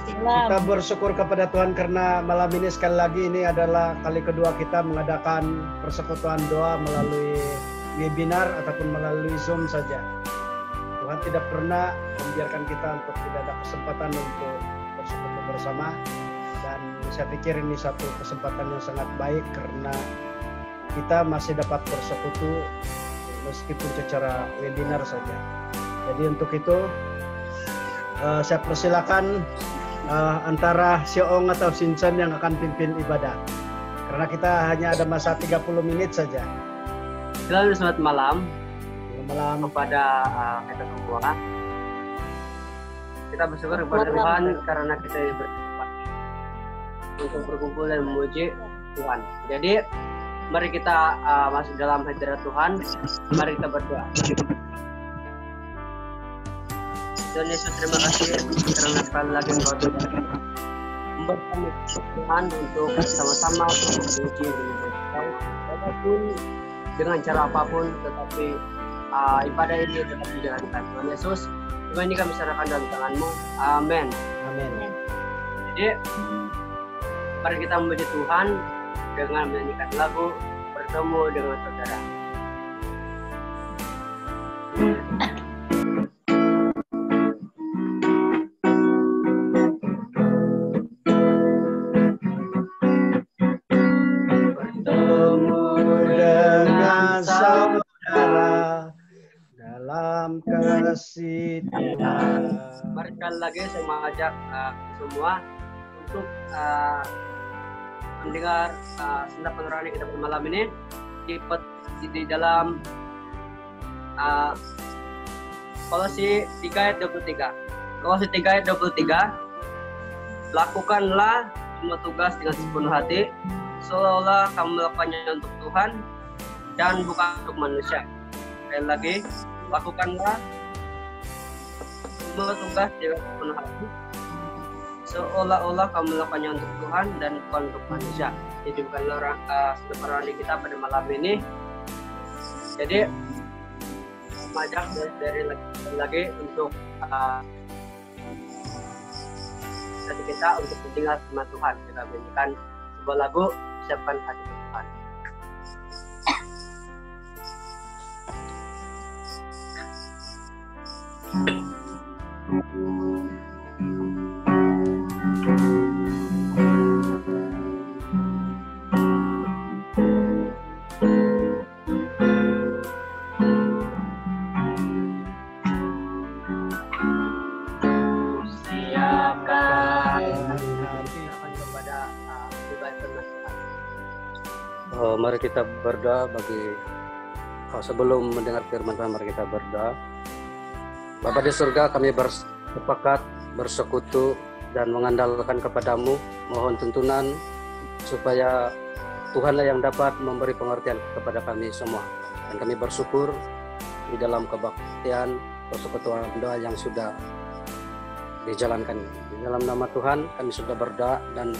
Kita bersyukur kepada Tuhan karena malam ini sekali lagi ini adalah kali kedua kita mengadakan persekutuan doa melalui webinar ataupun melalui Zoom saja. Tuhan tidak pernah membiarkan kita untuk tidak ada kesempatan untuk bersekutu bersama, dan saya pikir ini satu kesempatan yang sangat baik karena kita masih dapat bersekutu meskipun secara webinar saja. Jadi untuk itu saya persilakan antara Siong atau Sinchen yang akan pimpin ibadah. Karena kita hanya ada masa 30 menit saja. Selamat malam. Malam kepada kita semua. Kita bersyukur kepada Tuhan karena kita berkesempatan untuk berkumpul dan memuji Tuhan. Jadi mari kita masuk dalam hadirat Tuhan. Mari kita berdoa. Tuhan Yesus, terima kasih karena sekali lagi Engkau membuat kami Tuhan untuk sama-sama memuji Engkau, walaupun dengan cara apapun, tetapi ibadah ini tetap dijalankan. Tuhan Yesus, semua ini kami serahkan dalam tangan-Mu. Amin. Amin. Jadi mari kita memuji Tuhan dengan menyanyikan lagu Bertemu dengan Saudara. Kasih Tuhan. Mari sekali lagi saya mengajak semua untuk mendengar segenap penurangan kita pada malam ini di dalam Kolose 3 ayat 23. Kolose 3 ayat 23. Lakukanlah semua tugas dengan sepenuh hati, seolah-olah kamu melakukannya untuk Tuhan dan bukan untuk manusia. Sekali lagi, lakukanlah semua tugas dengan sepenuh hati, seolah-olah kamu melakukannya untuk Tuhan dan bukan untuk manusia. Jadi bukanlah seperti kita pada malam ini. Jadi mengajak dari lagi untuk hati kita untuk mendengar firman Tuhan. Kita menyanyikan sebuah lagu, siapkan hati Tuhan. Mari kita berdoa sebelum mendengar firman Tuhan, mari kita berdoa. Bapa di surga, kami bersepakat bersekutu dan mengandalkan kepadamu, mohon tuntunan supaya Tuhanlah yang dapat memberi pengertian kepada kami semua. Dan kami bersyukur di dalam kebaktian persekutuan doa yang sudah dijalankan. Di dalam nama Tuhan kami sudah berdoa dan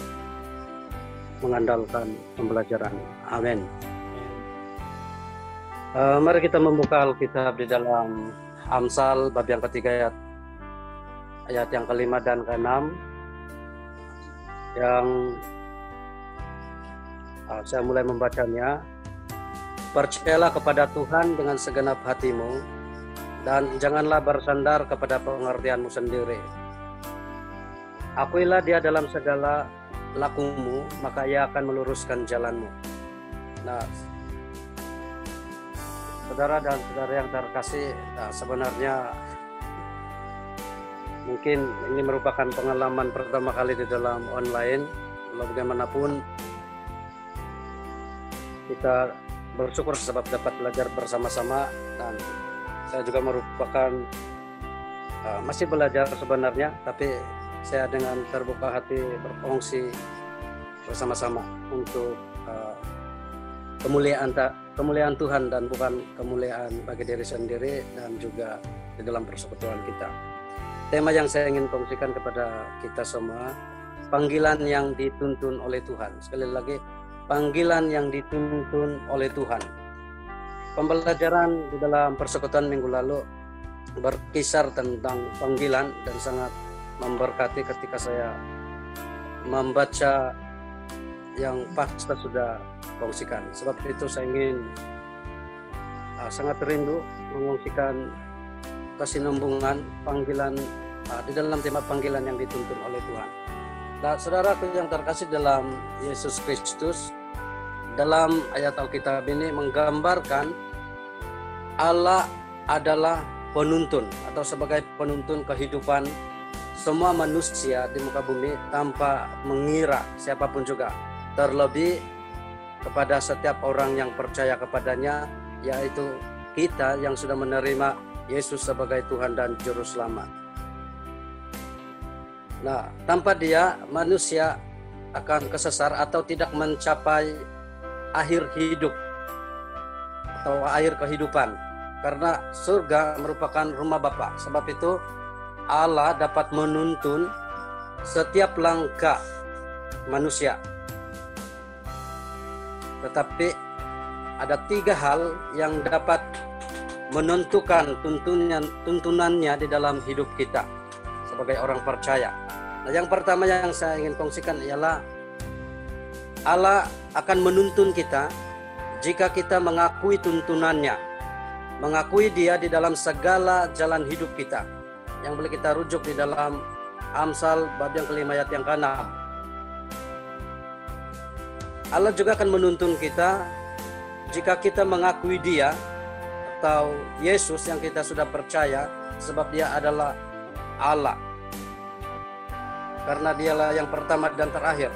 mengandalkan pembelajaran. Amin. Mari kita membuka Alkitab di dalam Amsal bab yang ketiga ayat yang kelima dan keenam, yang saya mulai membacanya. Percayalah kepada Tuhan dengan segenap hatimu dan janganlah bersandar kepada pengertianmu sendiri. Akuilah Dia dalam segala lakumu, maka Ia akan meluruskan jalanmu. Nah, saudara dan saudara yang terkasih, sebenarnya mungkin ini merupakan pengalaman pertama kali di dalam online. Bagaimanapun kita bersyukur sebab dapat belajar bersama-sama, dan saya juga merupakan masih belajar sebenarnya, tapi saya dengan terbuka hati berfungsi bersama-sama untuk kemuliaan Tuhan dan bukan kemuliaan bagi diri sendiri, dan juga di dalam persekutuan kita. Tema yang saya ingin kongsikan kepada kita semua, panggilan yang dituntun oleh Tuhan. Sekali lagi, panggilan yang dituntun oleh Tuhan. Pembelajaran di dalam persekutuan minggu lalu berkisar tentang panggilan dan sangat memberkati ketika saya membaca yang pastor sudah kongsikan. Sebab itu saya ingin sangat rindu mengungsikan kesinambungan panggilan di dalam tema panggilan yang dituntun oleh Tuhan. Nah, saudaraku yang terkasih dalam Yesus Kristus, dalam ayat Alkitab ini menggambarkan Allah adalah penuntun atau sebagai penuntun kehidupan semua manusia di muka bumi tanpa mengira siapapun juga, terlebih kepada setiap orang yang percaya kepadanya, yaitu kita yang sudah menerima Yesus sebagai Tuhan dan Juru Selamat. Nah, tanpa Dia manusia akan kesasar atau tidak mencapai akhir hidup atau akhir kehidupan, karena surga merupakan rumah Bapa. Sebab itu Allah dapat menuntun setiap langkah manusia. Tetapi ada 3 hal yang dapat menentukan tuntunannya di dalam hidup kita sebagai orang percaya. Nah, yang pertama yang saya ingin kongsikan ialah Allah akan menuntun kita jika kita mengakui tuntunannya, mengakui Dia di dalam segala jalan hidup kita, yang boleh kita rujuk di dalam Amsal bab yang ke-5 ayat yang ke-6. Allah juga akan menuntun kita jika kita mengakui Dia atau Yesus yang kita sudah percaya, sebab Dia adalah Allah, karena Dialah yang pertama dan terakhir.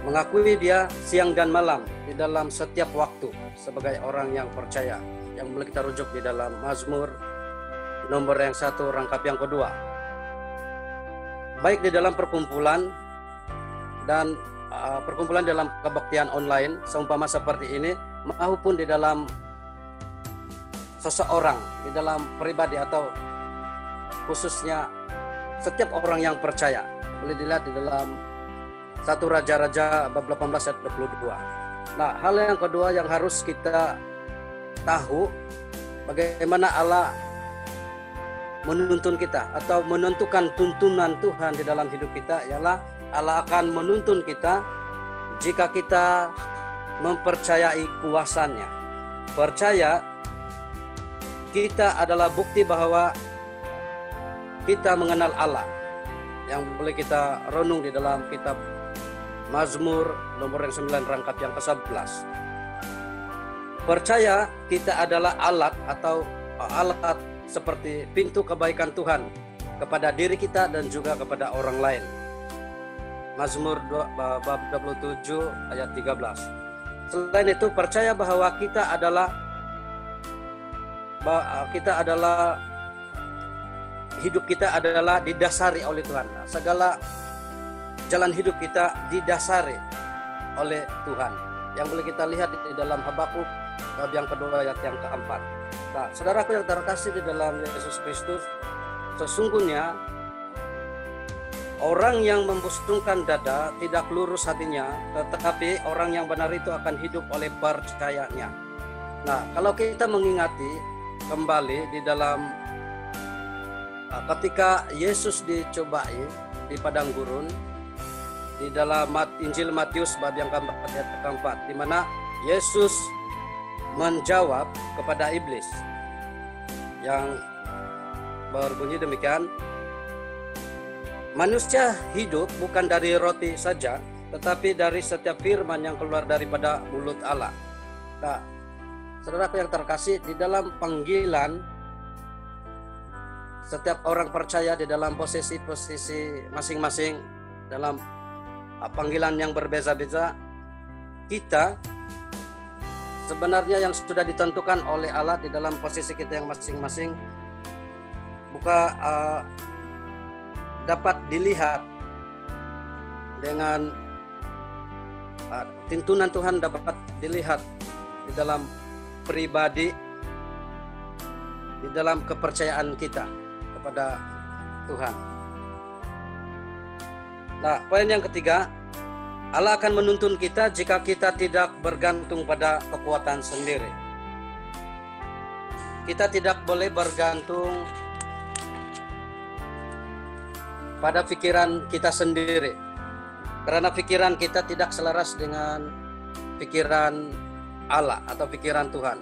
Mengakui Dia siang dan malam di dalam setiap waktu sebagai orang yang percaya, yang boleh kita rujuk di dalam Mazmur nomor yang 1 rangkap yang kedua. Baik di dalam perkumpulan dan perkumpulan dalam kebaktian online seumpama seperti ini, maupun di dalam seseorang, di dalam pribadi atau khususnya setiap orang yang percaya. Boleh dilihat di dalam 1 Raja-Raja bab 18 ayat 22. Nah, hal yang kedua yang harus kita tahu bagaimana Allah menuntun kita atau menentukan tuntunan Tuhan di dalam hidup kita, ialah Allah akan menuntun kita jika kita mempercayai kuasanya. Percaya kita adalah bukti bahwa kita mengenal Allah, yang boleh kita renung di dalam kitab Mazmur nomor yang 9 rangkap yang ke-11. Percaya kita adalah alat atau alat seperti pintu kebaikan Tuhan kepada diri kita dan juga kepada orang lain. Mazmur bab 27 ayat 13. Selain itu, percaya bahwa kita adalah hidup kita adalah didasari oleh Tuhan. Nah, segala jalan hidup kita didasari oleh Tuhan, yang boleh kita lihat di dalam Habakuk bab yang kedua ayat yang keempat. Nah, saudaraku yang terkasih di dalam Yesus Kristus, sesungguhnya orang yang membusungkan dada tidak lurus hatinya, tetapi orang yang benar itu akan hidup oleh percayanya. Nah, kalau kita mengingati kembali di dalam ketika Yesus dicobai di padang gurun, di dalam Injil Matius bab yang keempat ayat keempat, di mana Yesus menjawab kepada iblis yang berbunyi demikian, manusia hidup bukan dari roti saja, tetapi dari setiap firman yang keluar daripada mulut Allah. Nah, saudaraku yang terkasih, di dalam panggilan setiap orang percaya di dalam posisi-posisi masing-masing, dalam panggilan yang berbeza-beza, kita sebenarnya yang sudah ditentukan oleh Allah di dalam posisi kita yang masing-masing dapat dilihat dengan tuntunan Tuhan, dapat dilihat di dalam pribadi, di dalam kepercayaan kita kepada Tuhan. Nah, poin yang ketiga, Allah akan menuntun kita jika kita tidak bergantung pada kekuatan sendiri. kita tidak boleh bergantung pada pikiran kita sendiri. Karena pikiran kita tidak selaras dengan pikiran Allah atau pikiran Tuhan.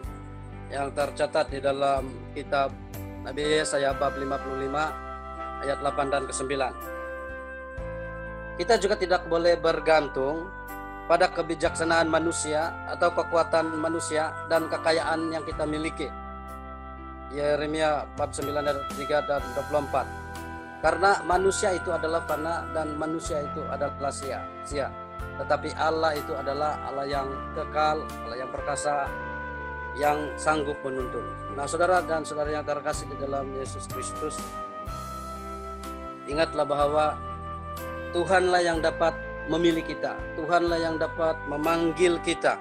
Yang tercatat di dalam kitab Nabi Yesaya bab 55 ayat 8 dan ke-9. Kita juga tidak boleh bergantung pada kebijaksanaan manusia atau kekuatan manusia dan kekayaan yang kita miliki. Yeremia bab 9 ayat 3 dan 24. Karena manusia itu adalah fana dan manusia itu adalah sia-sia. Tetapi Allah itu adalah Allah yang kekal, Allah yang perkasa, yang sanggup menuntun. Nah, saudara dan saudara yang terkasih di dalam Yesus Kristus, ingatlah bahwa Tuhanlah yang dapat memilih kita, Tuhanlah yang dapat memanggil kita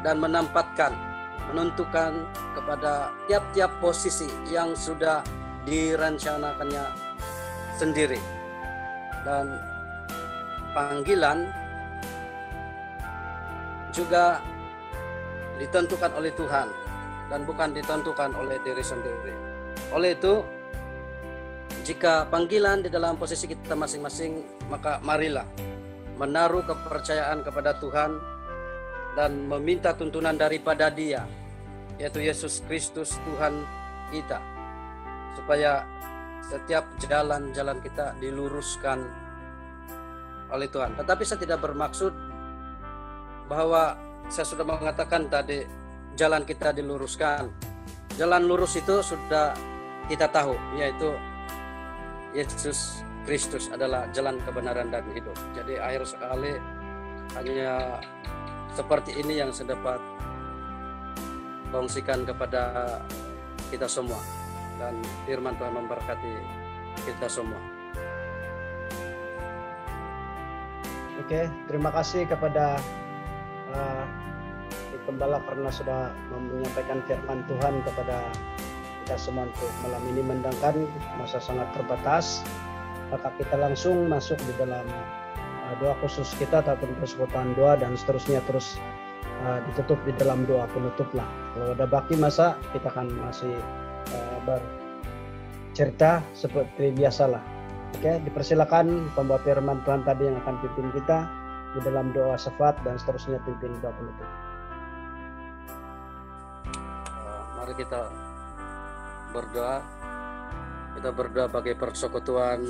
dan menempatkan, menentukan kepada tiap-tiap posisi yang sudah direncanakannya sendiri. Dan panggilan juga ditentukan oleh Tuhan dan bukan ditentukan oleh diri sendiri. Oleh itu, jika panggilan di dalam posisi kita masing-masing, maka marilah menaruh kepercayaan kepada Tuhan dan meminta tuntunan daripada Dia, yaitu Yesus Kristus Tuhan kita, supaya setiap jalan-jalan kita diluruskan oleh Tuhan. Tetapi saya tidak bermaksud bahwa saya sudah mengatakan tadi jalan kita diluruskan. Jalan lurus itu sudah kita tahu, yaitu Yesus Kristus adalah jalan kebenaran dan hidup. Jadi akhir sekali hanya seperti ini yang saya dapat kongsikan kepada kita semua. Dan firman Tuhan memberkati kita semua. Oke, terima kasih kepada Gembala karena sudah menyampaikan firman Tuhan kepada kita semua untuk malam ini. Mendengarkan masa sangat terbatas, maka kita langsung masuk di dalam doa khusus kita ataupun persekutuan doa, dan seterusnya terus ditutup di dalam doa penutup lah. Kalau ada baki masa kita akan masih bercerita seperti biasalah. Oke, dipersilakan pembawa firman Tuhan tadi yang akan pimpin kita di dalam doa syafaat dan seterusnya pimpin doa penutup. Mari kita berdoa. Kita berdoa bagi persekutuan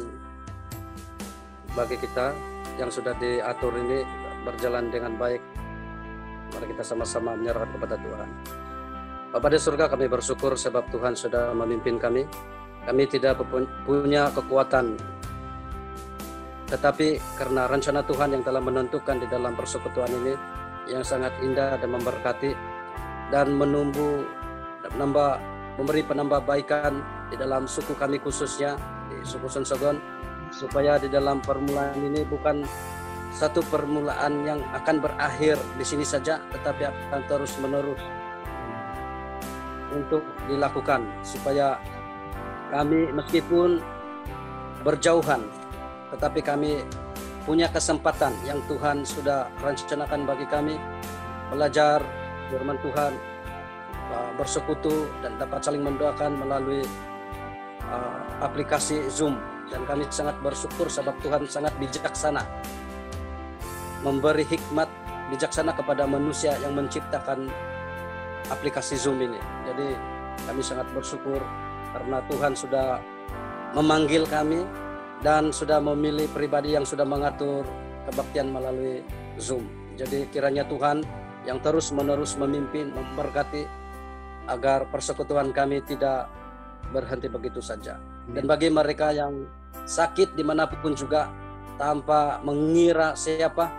bagi kita yang sudah diatur ini berjalan dengan baik. Mari kita sama-sama menyerahkan kepada Tuhan. Bapa di surga, kami bersyukur sebab Tuhan sudah memimpin kami. Kami tidak punya kekuatan, tetapi karena rencana Tuhan yang telah menentukan di dalam persekutuan ini yang sangat indah dan memberkati dan menumbuh dan memberi penambahbaikan di dalam suku kami, khususnya di suku Sensogon, supaya di dalam permulaan ini bukan satu permulaan yang akan berakhir di sini saja, tetapi akan terus-menerus untuk dilakukan, supaya kami meskipun berjauhan, tetapi kami punya kesempatan yang Tuhan sudah rencanakan bagi kami, belajar firman Tuhan, bersekutu dan dapat saling mendoakan melalui aplikasi Zoom. Dan kami sangat bersyukur sebab Tuhan sangat bijaksana, memberi hikmat bijaksana kepada manusia yang menciptakan aplikasi Zoom ini. Jadi kami sangat bersyukur karena Tuhan sudah memanggil kami dan sudah memilih pribadi yang sudah mengatur kebaktian melalui Zoom. Jadi kiranya Tuhan yang terus-menerus memimpin, memberkati agar persekutuan kami tidak berhenti begitu saja. Dan bagi mereka yang sakit dimanapun juga, tanpa mengira siapa,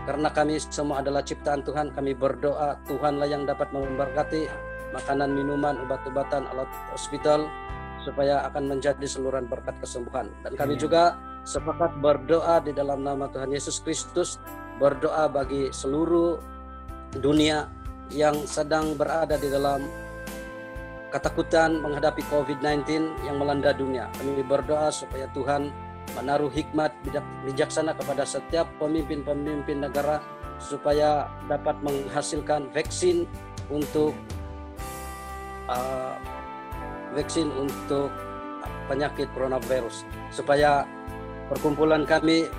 karena kami semua adalah ciptaan Tuhan, kami berdoa Tuhanlah yang dapat memberkati makanan, minuman, obat-obatan, alat hospital, supaya akan menjadi saluran berkat kesembuhan. Dan kami juga sepakat berdoa di dalam nama Tuhan Yesus Kristus, berdoa bagi seluruh dunia yang sedang berada di dalam ketakutan menghadapi COVID-19 yang melanda dunia. Kami berdoa supaya Tuhan menaruh hikmat bijaksana kepada setiap pemimpin-pemimpin negara supaya dapat menghasilkan vaksin untuk vaksin untuk penyakit coronavirus, supaya perkumpulan kami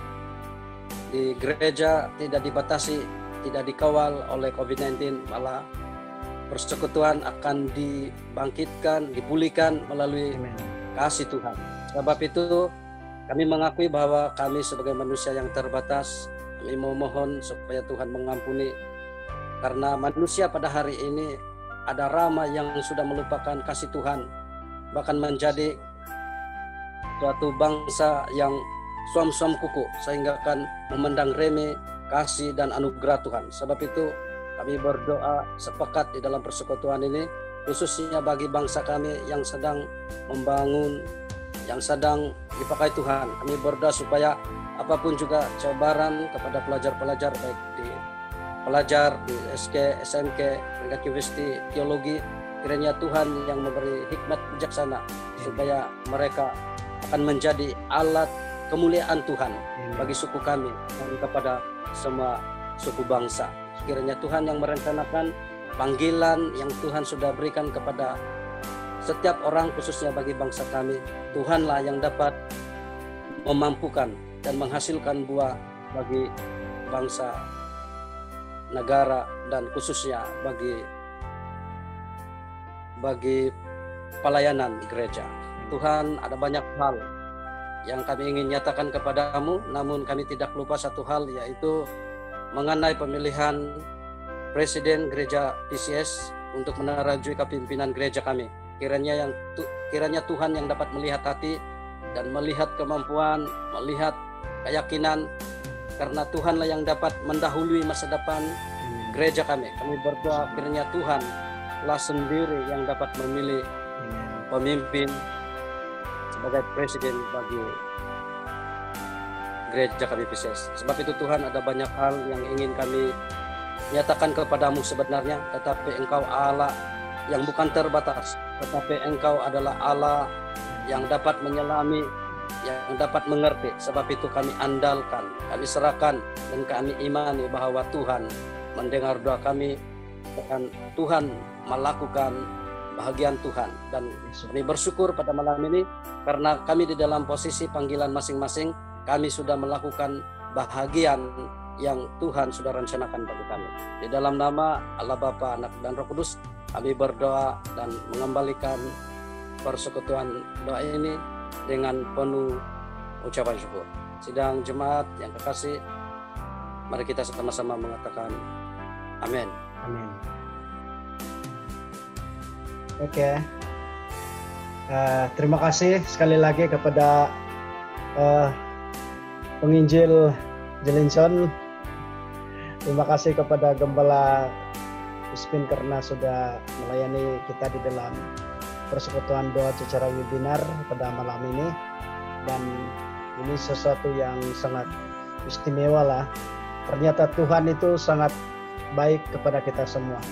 di gereja tidak dibatasi, tidak dikawal oleh COVID-19, malah persekutuan akan dibangkitkan, dipulihkan melalui kasih Tuhan. Sebab itu kami mengakui bahwa kami sebagai manusia yang terbatas, kami memohon supaya Tuhan mengampuni, karena manusia pada hari ini ada ramai yang sudah melupakan kasih Tuhan, bahkan menjadi suatu bangsa yang suam-suam kuku, sehingga akan memandang remeh kasih dan anugerah Tuhan. Sebab itu kami berdoa sepakat di dalam persekutuan ini, khususnya bagi bangsa kami yang sedang membangun, yang sedang dipakai Tuhan. Kami berdoa supaya apapun juga cobaran kepada pelajar-pelajar, baik di pelajar di SK, SMK, tingkat universiti, teologi, kiranya Tuhan yang memberi hikmat bijaksana supaya mereka akan menjadi alat kemuliaan Tuhan bagi suku kami dan kepada semua suku bangsa. Kiranya Tuhan yang merencanakan panggilan yang Tuhan sudah berikan kepada setiap orang, khususnya bagi bangsa kami. Tuhanlah yang dapat memampukan dan menghasilkan buah bagi bangsa, negara, dan khususnya bagi pelayanan gereja. Tuhan, ada banyak hal yang kami ingin nyatakan kepadamu, namun kami tidak lupa satu hal, yaitu mengenai pemilihan presiden gereja PCS untuk menerajui kepimpinan gereja kami. Kiranya Tuhan yang dapat melihat hati dan melihat kemampuan, melihat keyakinan, karena Tuhanlah yang dapat mendahului masa depan gereja kami. Kami berdoa kiranya Tuhan lah sendiri yang dapat memilih pemimpin sebagai presiden bagi gereja kami PCS. Sebab itu Tuhan, ada banyak hal yang ingin kami nyatakan kepadamu sebenarnya, tetapi Engkau Allah yang bukan terbatas, tetapi Engkau adalah Allah yang dapat menyelami, yang dapat mengerti. Sebab itu kami andalkan, kami serahkan, dan kami imani bahwa Tuhan mendengar doa kami dan Tuhan melakukan bahagian Tuhan. Dan kami bersyukur pada malam ini karena kami di dalam posisi panggilan masing-masing, kami sudah melakukan bahagian yang Tuhan sudah rencanakan bagi kami. Di dalam nama Allah Bapa, Anak, dan Roh Kudus, kami berdoa dan mengembalikan persekutuan doa ini dengan penuh ucapan syukur. Sidang jemaat yang kekasih, mari kita sama-sama mengatakan amin. Amin. Oke. Terima kasih sekali lagi kepada penginjil Jelinson. Terima kasih kepada Gembala Crispin karena sudah melayani kita di dalam persekutuan doa secara webinar pada malam ini. Dan ini sesuatu yang sangat istimewa lah. Ternyata Tuhan itu sangat baik kepada kita semua.